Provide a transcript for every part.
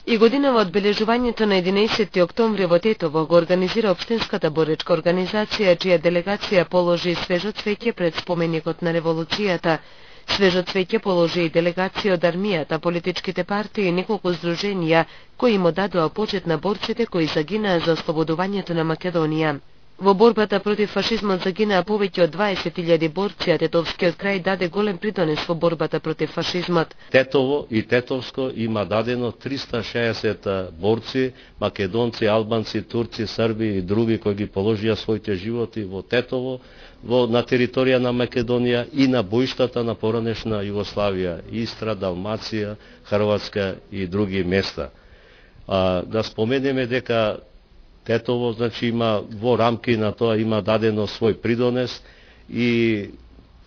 И годинава одбележувањето на 11 октомври во Тетово го организира Општинската боречка организација, чија делегација положи свежо цвеќе пред споменикот на револуцијата. Свежо цвеќе положи и делегација од армијата, политичките партии и неколку здруженија кои им дадоа почет на борците кои загинаа за ослободувањето на Македонија. Во борбата против фашизмот загинаа повеќе од 20.000 борци, а Тетовскиот крај даде голем придонес во борбата против фашизмот. Тетово и Тетовско има дадено 360 борци, македонци, албанци, турци, срби и други кои ги положија своите животи во Тетово, на територија на Македонија и на боиштата на поранешна Југославија, Истра, Далмација, Хрватска и други места. Да споменеме дека Тетово, значи, има во рамки на тоа има дадено свој придонес и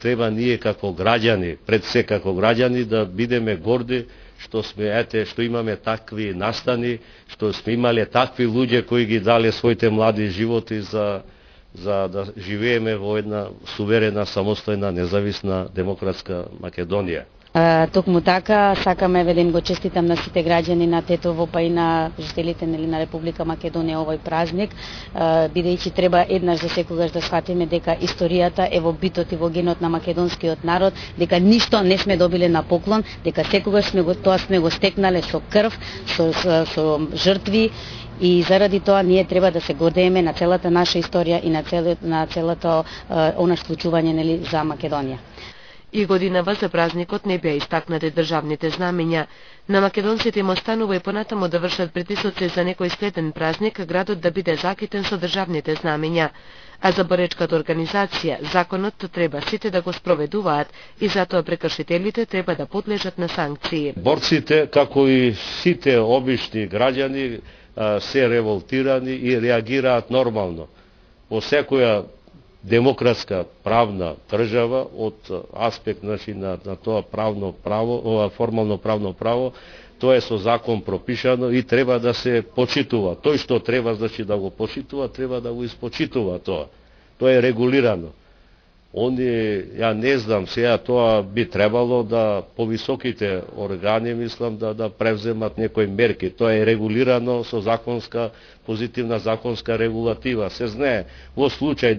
треба ние како граѓани, пред се како граѓани, да бидеме горди што што имаме такви настани, што сме имале такви луѓе кои ги дале своите млади животи за да живееме во една суверена, самостојна, независна, демократска Македонија. Токму така, сакаме да им го честитам на сите граѓани на Тетово, па и на жителите на Република Македонија овој празник, бидејќи треба еднаш за секогаш да сфатиме дека историјата е во битот и во генот на македонскиот народ, дека ништо не сме добиле на поклон, дека секогаш тоа сме го стекнале со крв, со жртви, и заради тоа ние треба да се гордееме на целата наша историја и на целото она случување за Македонија. И годинава за празникот не беа истакнати државните знамења. На македонците им останува и понатаму да вршат притисоци за некој следен празник, градот да биде закитен со државните знамења. А за боречката организација, законот треба сите да го спроведуваат и затоа прекршителите треба да подлежат на санкции. Борците, како и сите обични граѓани, се револтирани и реагираат нормално. Во секоја демократска правна држава од аспект, значи, на тоа правно право, формално правно право, тоа е со закон пропишано и треба да се почитува. Тој што треба, значи, да го почитува, треба да го испочитува тоа. Тоа е регулирано. Ја не знам, сега тоа би требало да повисоките органи, мислам, да превземат некои мерки. Тоа е регулирано со позитивна законска регулатива. Се знае, во случај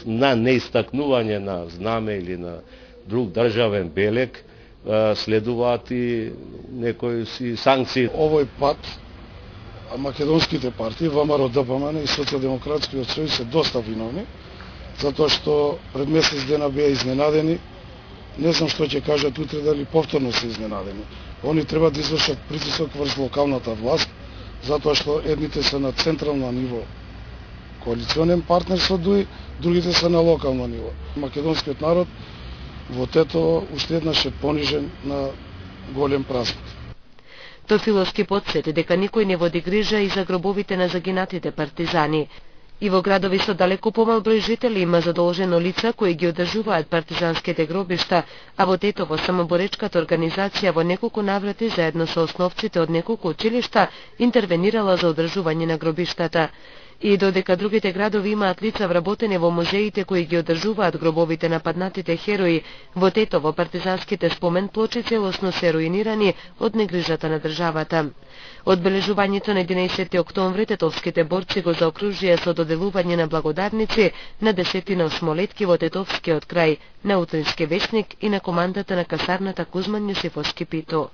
на неистакнување на знаме или на друг државен белег, следуваат и некои санкции. Овој пат македонските партии, ВМРО, ДПМН и Социјалдемократскиот сојуз се доста виновни, затоа што пред месец дена беа изненадени. Не знам што ќе кажат утре, дали повторно се изненадени. Они треба да извршат притисок врз локалната власт, затоа што едните се на централно ниво коалиционен партнер со ДУИ, другите се на локално ниво. Македонскиот народ во Тетово уште еднаш е понижен на голем празник. Тофиловски потсети дека никој не води грижа и за гробовите на загинатите партизани. И во градови со далеку помал број жители има задолжено лица кои ги одржуваат партизанските гробишта, а во Тетово самоборечката организација во неколку наврати заедно со основците од неколку училишта интервенирала за одржување на гробиштата. И додека другите градови имаат лица вработени во музеите кои ги одржуваат гробовите на паднатите херои, во Тетово партизанските спомен плочи целосно се руинирани од негрижата на државата. Одбележувањето на 11 октомври тетовските борци го заокружија со доделување на благодарници на десетина осмолетки во Тетовскиот крај, на Утрински весник и на командата на касарната Кузман Јосифовски Пито.